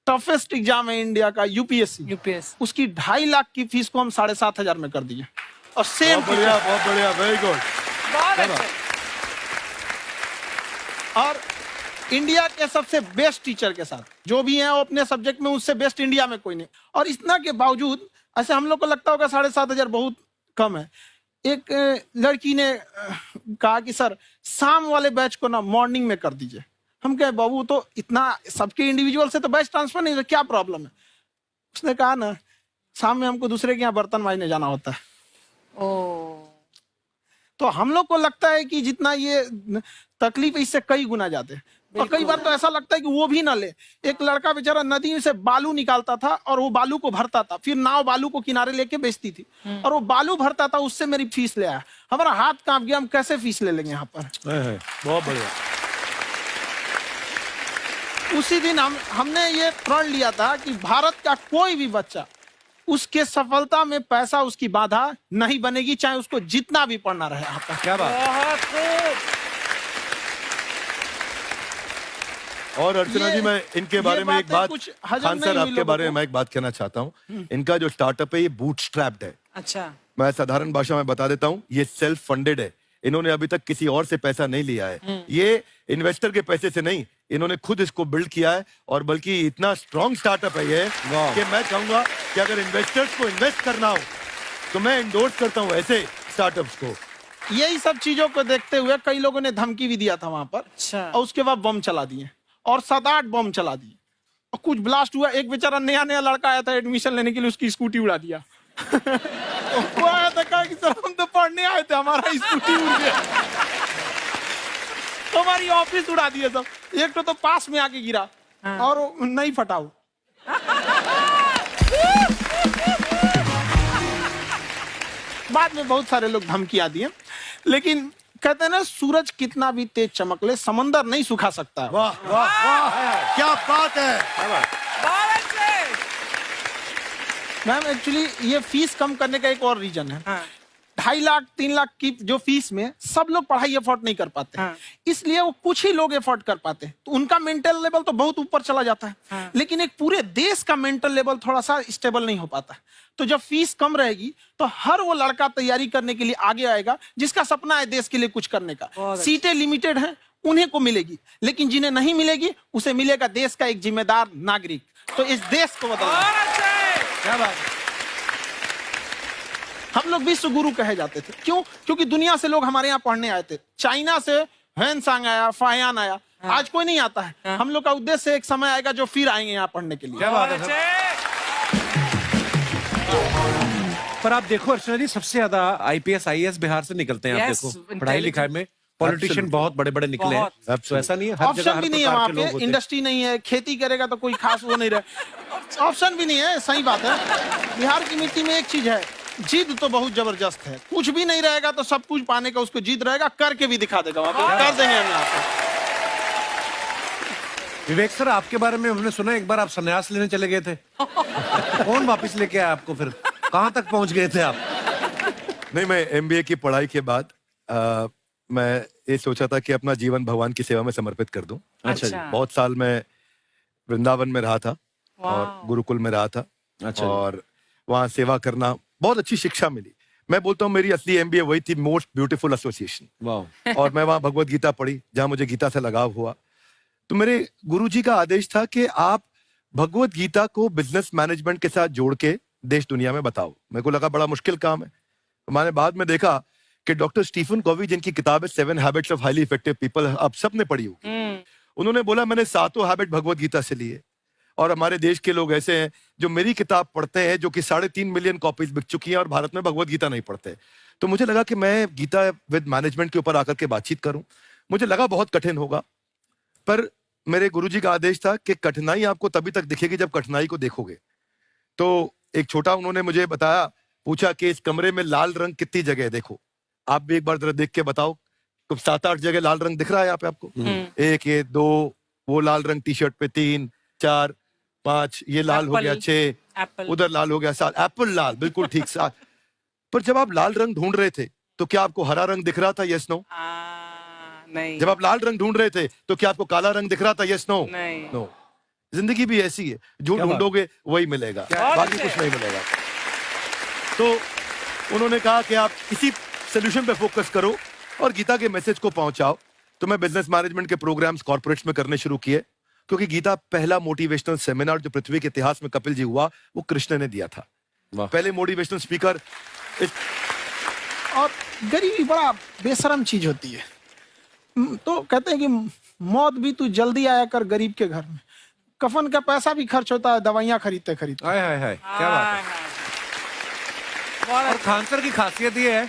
Toughest exam है India का, UPSC, उसकी 2.5 लाख की फीस को हम 7,500 में कर दिए। और सेम बहुत बढ़िया, वेरी गुड। और इंडिया के सबसे बेस्ट टीचर के साथ जो भी हैं वो अपने सब्जेक्ट में उससे बेस्ट इंडिया में कोई नहीं। और इतना के बावजूद ऐसे हम लोग को लगता होगा 7,500 बहुत कम है। एक लड़की ने कहा कि सर शाम वाले बैच को ना मॉर्निंग में कर दीजिए। हम कहे बाबू तो इतना सबके इंडिविजुअल से तो बैच ट्रांसफर नहीं, क्या प्रॉब्लम है? उसने कहा ना शाम में हमको दूसरे के यहाँ बर्तन मांजने जाना होता है। तो हम लोग को लगता है कि जितना ये तकलीफ इससे कई गुना जाते हैं। और कई बार तो ऐसा लगता है कि वो भी ना ले। एक लड़का बेचारा नदी से बालू निकालता था और वो बालू को भरता था, फिर नाव बालू को किनारे लेके बेचती थी और वो बालू भरता था, उससे मेरी फीस ले आया। हमारा हाथ कांप गया, हम कैसे फीस ले लेंगे यहाँ पर। बहुत बढ़िया। उसी दिन हमने ये प्रण लिया था कि भारत का कोई भी बच्चा उसके सफलता में पैसा उसकी बाधा नहीं बनेगी, चाहे उसको जितना भी पढ़ना रहे यहाँ पर। क्या बात। और अर्चना जी, मैं इनके बारे में एक बात, खान सर आपके बारे में मैं एक बात कहना चाहता हूँ। इनका जो स्टार्टअप है ये बूटस्ट्रैप्ड है। अच्छा। मैं साधारण भाषा में बता देता हूँ, ये सेल्फ फंडेड है। इन्होंने अभी तक किसी और से पैसा नहीं लिया है। ये इन्वेस्टर के पैसे से नहीं, इन्होंने खुद इसको बिल्ड किया है। और बल्कि इतना स्ट्रॉन्ग स्टार्टअप है ये कि मैं कहूंगा कि अगर इन्वेस्टर्स को इन्वेस्ट करना हो तो मैं इंडोर्स करता हूँ ऐसे स्टार्टअप्स को। यही सब चीजों को देखते हुए कई लोगों ने धमकी भी दिया था वहां पर। अच्छा। और उसके बाद बम चला दिए और 7-8 बम चला दिए और कुछ ब्लास्ट हुआ। एक बेचारा नया लड़का आया था एडमिशन लेने के लिए, उसकी स्कूटी उड़ा दिया। वो आया था, कहा कि सर हम तो पढ़ने आए थे, हमारा स्कूटी उड़ गया। हमारी ऑफिस उड़ा दिए सब। एक तो पास में आके गिरा और नहीं फटा वो। बाद में बहुत सारे लोग धमकियां दिए, लेकिन कहते हैं ना सूरज कितना भी तेज चमक ले समंदर नहीं सुखा सकता। वाह वाह वाह, क्या बात है। मैम एक्चुअली ये फीस कम करने का एक और रीजन है। 2.5 लाख 3 लाख की जो फीस में सब लोग पढ़ाई अफोर्ड नहीं कर पाते। इसलिए वो कुछ ही लोग अफोर्ड कर पाते हैं, तो उनका मेंटल लेवल तो बहुत ऊपर चला जाता है। लेकिन एक पूरे देश का मेंटल लेवल थोड़ा सा स्टेबल नहीं हो पाता। तो जब फीस कम रहेगी तो हर वो लड़का तैयारी करने के लिए आगे आएगा जिसका सपना है देश के लिए कुछ करने का। सीटें लिमिटेड हैं, उन्हें को मिलेगी, लेकिन जिन्हें नहीं मिलेगी उसे मिलेगा देश का एक जिम्मेदार नागरिक। तो इस देश को बदलना। क्या बात है। हम लोग विश्व गुरु कहे जाते थे, क्यों? क्योंकि दुनिया से लोग हमारे यहाँ पढ़ने आए थे। चाइना से ह्वेनसांग आया, फाहियान आया, आज कोई नहीं आता है। हम लोग का उद्देश्य एक समय आएगा जो फिर आएंगे यहाँ पढ़ने के लिए। क्या बात है। पर आप देखो अर्चना जी, सबसे ज्यादा आईपीएस आईएएस बिहार से निकलते हैं। आप देखो पढ़ाई लिखाई में पॉलिटिशियन बहुत बड़े बड़े निकले हैं। तो ऐसा नहीं है, हर जगह ऑप्शन भी नहीं है वहाँ पे, इंडस्ट्री नहीं है, खेती करेगा तो कोई खास वो नहीं रहे। ऑप्शन भी नहीं है, सही बात है। बिहार की मिट्टी में एक चीज है, जिद तो बहुत जबरदस्त है। कुछ भी नहीं रहेगा तो सब कुछ पाने का उसको जिद रहेगा, करके भी दिखा देगा। वहाँ पे कर देंगे हम यहाँ पे। विवेक सर, आपके बारे में हमने सुना एक बार आप संन्यास लेने चले गए थे। कौन वापस लेके आया आपको? फिर कहाँ तक पहुंच गए थे आप? नहीं, मैं एमबीए की पढ़ाई के बाद मैं ये सोचा था कि अपना जीवन भगवान की सेवा में समर्पित कर दूं। अच्छा जी। बहुत साल मैं वृंदावन में रहा था और गुरुकुल में रहा था। अच्छा। और वहाँ सेवा करना, बहुत अच्छी शिक्षा मिली। मैं बोलता हूँ मेरी असली एमबीए वही थी, मोस्ट ब्यूटीफुल एसोसिएशन। वाह। और मैं वहाँ भगवत गीता पढ़ी, जहाँ मुझे गीता से लगाव हुआ। तो मेरे गुरुजी का आदेश था कि आप भगवत गीता को बिजनेस मैनेजमेंट के साथ जोड़ के देश दुनिया में बताओ। मेरे को लगा बड़ा मुश्किल काम है। मैंने बाद में देखा कि डॉक्टर स्टीफन कॉवी, जिनकी किताब है 7 habits of highly effective people, आप सबने पढ़ी होगी। उन्होंने बोला मैंने 7 हैबिट भगवत गीता से लिए। और हमारे देश के लोग ऐसे हैं जो मेरी किताब पढ़ते हैं, जो कि 3.5 मिलियन कॉपीज बिक चुकी हैं, और भारत में भगवत गीता नहीं पढ़ते। तो मुझे लगा कि मैं गीता विद मैनेजमेंट के ऊपर आकर के बातचीत करूं। मुझे लगा बहुत कठिन होगा, पर मेरे गुरुजी का आदेश था कि कठिनाई आपको तभी तक दिखेगी जब कठिनाई को देखोगे। तो एक छोटा उन्होंने मुझे बताया, पूछा कि इस कमरे में लाल रंग कितनी जगह है, देखो आप भी एक बार जरा देख के बताओ। तो 7-8 जगह लाल रंग दिख रहा है यहाँ पे आपको। 1 ये 2, वो लाल रंग टी शर्ट पे 3 4 5, ये लाल हो गया 6, उधर लाल हो गया 7, एप्पल लाल, बिल्कुल ठीक 7। पर जब आप लाल रंग ढूंढ रहे थे तो क्या आपको हरा रंग दिख रहा था? Yes no? नहीं। जब आप लाल रंग ढूंढ रहे थे तो क्या आपको काला रंग दिख रहा था? Yes no? नहीं। नो। जिंदगी भी ऐसी है, जो क्या बात? ढूंढोगे वही मिलेगा, बाकी कुछ नहीं मिलेगा। तो उन्होंने कहा कि आप इसी सोल्यूशन पे फोकस करो और गीता के मैसेज को पहुंचाओ। तो मैं बिजनेस मैनेजमेंट के प्रोग्राम्स कॉर्पोरेट्स में करने शुरू किए, क्योंकि गीता पहला मोटिवेशनल सेमिनार जो पृथ्वी के इतिहास में कपिल जी हुआ, वो कृष्ण ने दिया था। पहले मोटिवेशनल स्पीकर। और गरीबी बड़ा बेशरम चीज होती है। तो कहते हैं कि मौत भी तू जल्दी आया कर गरीब के घर में। कफन का पैसा भी खर्च होता है दवाइयां खरीदते खरीदते। हाय हाय हाय, क्या बात है। और खान सर की खासियत ये है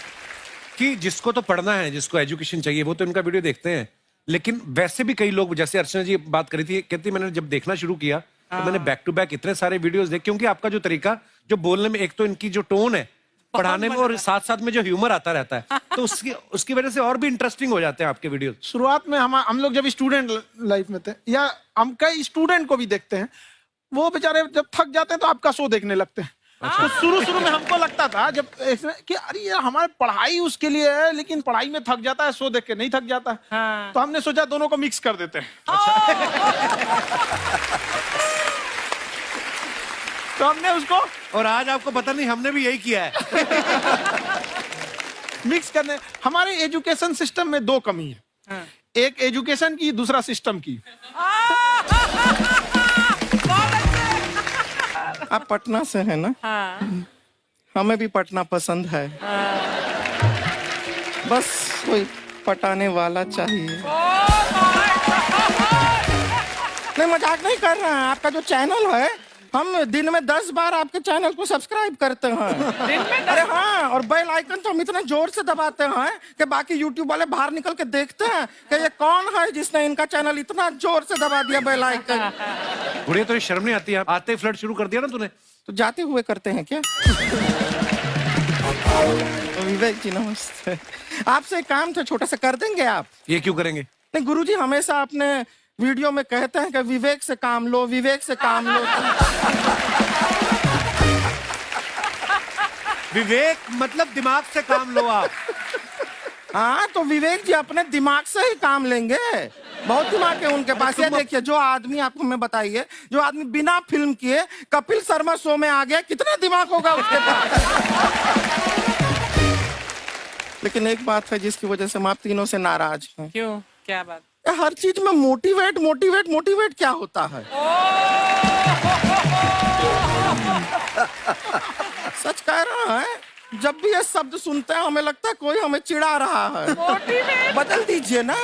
कि जिसको तो पढ़ना है, जिसको एजुकेशन चाहिए, वो तो इनका वीडियो देखते हैं। लेकिन वैसे भी कई लोग, जैसे अर्चना जी बात करी थी, कहती मैंने जब देखना शुरू किया तो मैंने बैक टू बैक इतने सारे वीडियोस देखे, क्योंकि आपका जो तरीका जो बोलने में, एक तो इनकी जो टोन है पढ़ाने में, और साथ साथ में जो ह्यूमर आता रहता है, तो उसकी वजह से और भी इंटरेस्टिंग हो जाते हैं आपके वीडियो। शुरुआत में हम लोग जब स्टूडेंट लाइफ में थे, या हम कई स्टूडेंट को भी देखते हैं, वो बेचारे जब थक जाते हैं तो आपका शो देखने लगते हैं। तो शुरू में हमको लगता था जब कि अरे यार हमारे पढ़ाई उसके लिए है, लेकिन पढ़ाई में थक जाता है, शो देख के नहीं थक जाता। हाँ। तो हमने सोचा दोनों को मिक्स कर देते हैं। तो हमने उसको, और आज आपको पता नहीं, हमने भी यही किया है। मिक्स करने। हमारे एजुकेशन सिस्टम में दो कमी है। हाँ। एक एजुकेशन की, दूसरा सिस्टम की। आप पटना से हैं ना? हाँ। हमें भी पटना पसंद है। हाँ। बस कोई पटाने वाला चाहिए। नहीं, मजाक नहीं कर रहे हैं। आपका जो चैनल है, हम दिन में 10 बार आपके चैनल को सब्सक्राइब करते हैं। दिन में? अरे हाँ, और बेल आइकन तो हम इतना जोर से दबाते हैं कि बाकी यूट्यूब वाले बाहर निकल के देखते हैं कि ये कौन है जिसने इनका चैनल इतना जोर से दबा दिया बेल आइकन। बुढ़िया, तो ये शर्म नहीं आती है? आते ही फ्लर्ट शुरू कर दिया ना तूने। तो जाते हुए करते हैं क्या? विवेक जी नमस्ते। आपसे एक काम था छोटा सा, कर देंगे आप? ये क्यों करेंगे? नहीं, गुरुजी हमेशा अपने वीडियो में कहते हैं कि विवेक से काम लो, विवेक से काम लो। विवेक मतलब दिमाग से काम लो आप। हाँ, तो विवेक जी अपने दिमाग से ही काम लेंगे। बहुत दिमाग है उनके पास। ये देखिए, जो आदमी, आपको मैं बताइए, जो आदमी बिना फिल्म किए कपिल शर्मा शो में आ गया, कितना दिमाग होगा उसके पास। लेकिन एक बात है जिसकी वजह से हम आप तीनों से नाराज हैं। क्यों? क्या बात? हर चीज में मोटिवेट मोटिवेट मोटिवेट क्या होता है? सच कह रहा है, जब भी ये शब्द सुनते हैं हमें लगता है कोई हमें चिढ़ा रहा है। बदल दीजिए ना,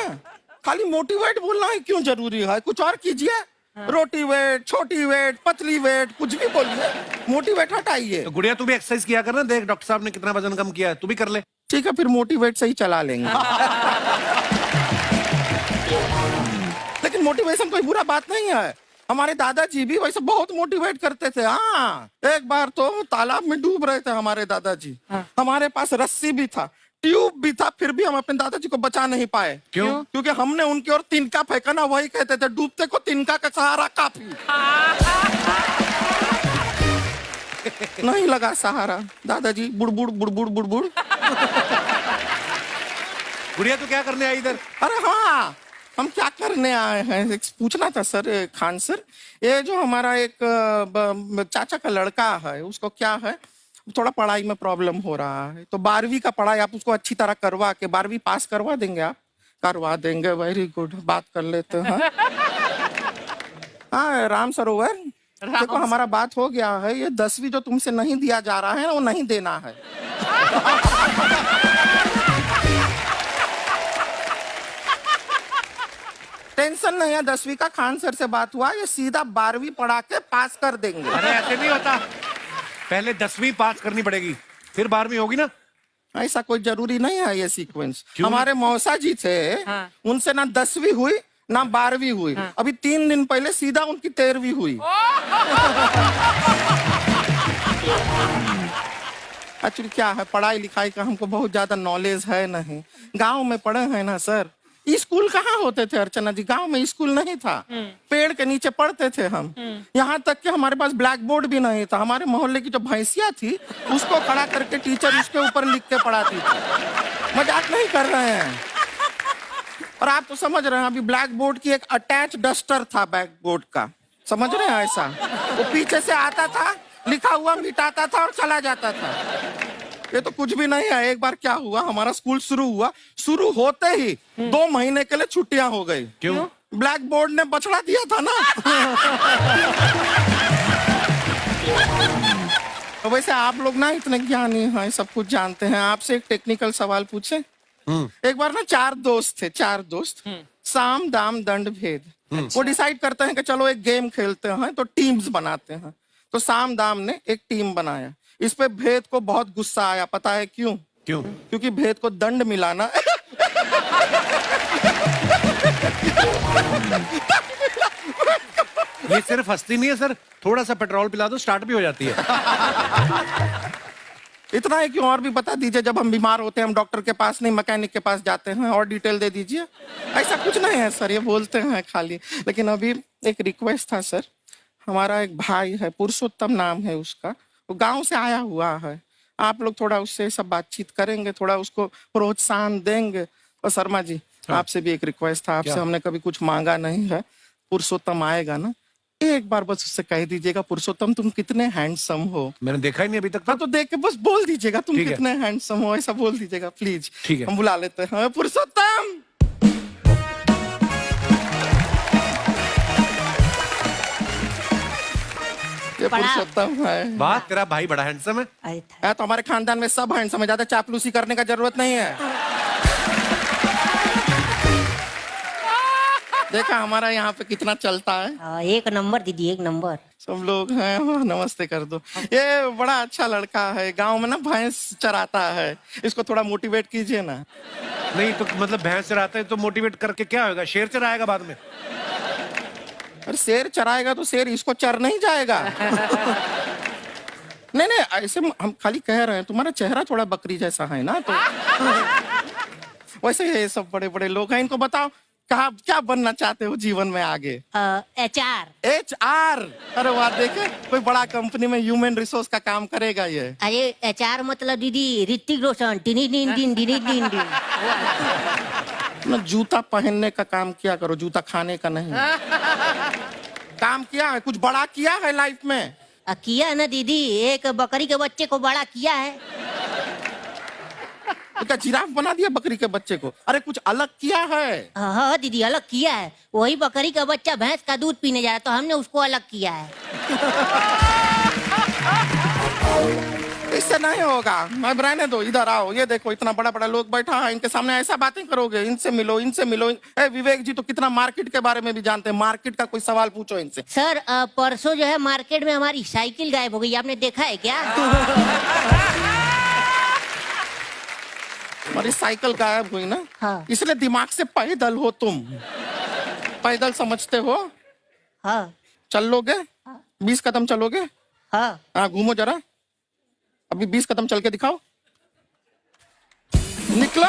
खाली मोटिवेट बोलना ही क्यों जरूरी है? कुछ और कीजिए। रोटी वेट, छोटी वेट, पतली वेट, कुछ भी बोलिए, मोटिवेट हटाइए। तो गुड़िया, तू भी एक्सरसाइज किया कर ना। देख डॉक्टर साहब ने कितना वजन कम किया है, तू भी कर ले। ठीक है, फिर मोटिवेट से ही चला लेंगे। लेकिन मोटिवेशन कोई बुरा बात नहीं है। हमारे दादाजी भी वैसे बहुत मोटिवेट करते थे। हाँ, एक बार तो तालाब में डूब रहे थे हमारे दादाजी। हाँ। हमारे पास रस्सी भी था, ट्यूब भी था, फिर भी हम अपने दादाजी को बचा नहीं पाए। क्यों? क्योंकि हमने उनकी ओर तिनका फेंका ना, वही कहते थे डूबते को तिनका का सहारा काफी। नहीं लगा सहारा, दादाजी बुड़बुड़ बुड़बुड़ बुड़बुड़। गुड़िया, तू क्या करने आई इधर? अरे हाँ, हम क्या करने आए हैं, एक पूछना था सर, खान सर। ये जो हमारा एक चाचा का लड़का है, उसको क्या है, थोड़ा पढ़ाई में प्रॉब्लम हो रहा है। तो 12वीं का पढ़ाई आप उसको अच्छी तरह करवा के 12वीं पास करवा देंगे आप? करवा देंगे, वेरी गुड, बात कर लेते हैं। हाँ, राम सरोवर, देखो हमारा बात हो गया है। ये 10वीं जो तुमसे नहीं दिया जा रहा है, वो नहीं देना है। टेंशन नहीं है, 10वीं का खान सर से बात हुआ, ये सीधा 12वीं पढ़ा के पास कर देंगे। अरे ऐसे नहीं होता, पहले 10वीं पास करनी पड़ेगी, फिर 12वीं होगी ना। ऐसा कोई जरूरी नहीं है ये सीक्वेंस। हमारे मौसा जी थे, हाँ। उनसे ना 10वीं हुई ना 12वीं हुई। हाँ। अभी 3 दिन पहले सीधा उनकी 13वीं हुई। एक्चुअली क्या है, पढ़ाई लिखाई का हमको बहुत ज्यादा नॉलेज है नहीं। गांव में पढ़े हैं ना सर। स्कूल कहाँ होते थे अर्चना जी? गांव में स्कूल नहीं था, पेड़ के नीचे पढ़ते थे हम। यहाँ तक कि हमारे पास ब्लैक बोर्ड भी नहीं था। हमारे मोहल्ले की जो भैंसिया थी, उसको खड़ा करके टीचर उसके ऊपर लिख के पढ़ाती थी। मजाक नहीं कर रहे हैं। और आप तो समझ रहे हैं, अभी ब्लैक बोर्ड की एक अटैच डस्टर था बैक बोर्ड का, समझ रहे हैं ऐसा? वो पीछे से आता था, लिखा हुआ मिटाता था और चला जाता था। ये तो कुछ भी नहीं है। एक बार क्या हुआ, हमारा स्कूल शुरू हुआ, शुरू होते ही 2 महीने के लिए छुट्टियां हो गई। क्यों? ब्लैक बोर्ड ने बछड़ा दिया था ना। तो वैसे आप लोग ना इतने ज्ञानी हैं, सब कुछ जानते हैं। आपसे एक टेक्निकल सवाल पूछे। एक बार ना 4 दोस्त थे, 4 दोस्त, साम दाम दंड भेद। वो डिसाइड करते हैं कि चलो एक गेम खेलते हैं, तो टीम्स बनाते हैं। तो साम दाम ने एक टीम बनाया। इस पे भेद को बहुत गुस्सा आया। पता है क्यों? क्यों? क्योंकि भेद को दंड मिलाना ये सिर्फ हंसती नहीं है सर, थोड़ा सा पेट्रोल पिला दो, स्टार्ट भी हो जाती है। इतना है कि और भी बता दीजिए। जब हम बीमार होते हैं हम डॉक्टर के पास नहीं मैकेनिक के पास जाते हैं। और डिटेल दे दीजिए। ऐसा कुछ नहीं है सर, ये बोलते हैं खाली। लेकिन अभी एक रिक्वेस्ट था सर। हमारा एक भाई है, पुरुषोत्तम नाम है उसका, वो गांव से आया हुआ है। आप लोग थोड़ा उससे सब बातचीत करेंगे, थोड़ा उसको प्रोत्साहन देंगे। और शर्मा जी, आपसे भी एक रिक्वेस्ट था। आपसे हमने कभी कुछ मांगा नहीं है। पुरुषोत्तम आएगा ना, एक बार बस उससे कह दीजिएगा, पुरुषोत्तम तुम कितने हैंडसम हो। मैंने देखा ही नहीं अभी तक। हाँ, तो देख के बस बोल दीजिएगा तुम ठीक है। कितने हैंडसम हो, ऐसा बोल दीजिएगा प्लीज। ठीक है। हम बुला लेते हैं पुरुषोत्तम। ये पुरुषोत्तम है। वाह, तेरा भाई बड़ा हैंडसम है। है तो हमारे खानदान में सब हैंडसम है, ज्यादा चापलूसी करने का जरूरत नहीं है। देखा हमारा यहाँ पे कितना चलता है। एक नंबर दीदी, एक नंबर। सब लोग हैं, नमस्ते कर दो। ये बड़ा अच्छा लड़का है, गांव में ना भैंस चराता है। इसको थोड़ा मोटिवेट कीजिए ना। नहीं तो मतलब भैंस चराते हैं तो मोटिवेट करके क्या होगा? शेर चराएगा बाद में। अरे शेर चराएगा तो शेर इसको चर नहीं जाएगा। नहीं नहीं, ऐसे हम खाली कह रहे हैं। तुम्हारा चेहरा थोड़ा बकरी जैसा है ना, तो वैसे ये सब बड़े बड़े लोग हैं। इनको बताओ कहा क्या बनना चाहते हो जीवन में आगे? HR। HR। अरे वाह, देखे कोई बड़ा कंपनी में ह्यूमन रिसोर्स का काम करेगा ये। अरे HR मतलब दीदी Hrithik Roshan. Tiny tin tin tiny tin tin. ना जूता पहनने का काम किया करो, जूता खाने का नहीं। काम किया है, कुछ बड़ा किया है लाइफ में? किया है ना दीदी, एक बकरी के बच्चे को बड़ा किया है। तो क्या जिराफ बना दिया बकरी के बच्चे को? अरे कुछ अलग किया है। हाँ दीदी, अलग किया है। वही बकरी का बच्चा भैंस का दूध पीने जा रहा तो हमने उसको अलग किया है। इससे नहीं होगा। मैं रहने दो, इधर आओ। ये देखो इतना बड़ा बड़ा लोग बैठा है, इनके सामने ऐसा बातें करोगे? इनसे मिलो, इनसे मिलो। विवेक जी तो कितना मार्केट के बारे में भी जानते हैं। मार्केट का कोई सवाल पूछो इनसे। सर परसों जो है मार्केट में हमारी साइकिल गायब हो गई, आपने देखा है क्या? हमारी साइकिल गायब हुई ना। हाँ। इसलिए दिमाग से पैदल हो तुम। पैदल समझते हो? हाँ। चलोगे? 20 कदम चलोगे? हाँ। घूमो जरा, अभी 20 कदम चल के दिखाओ। निकलो।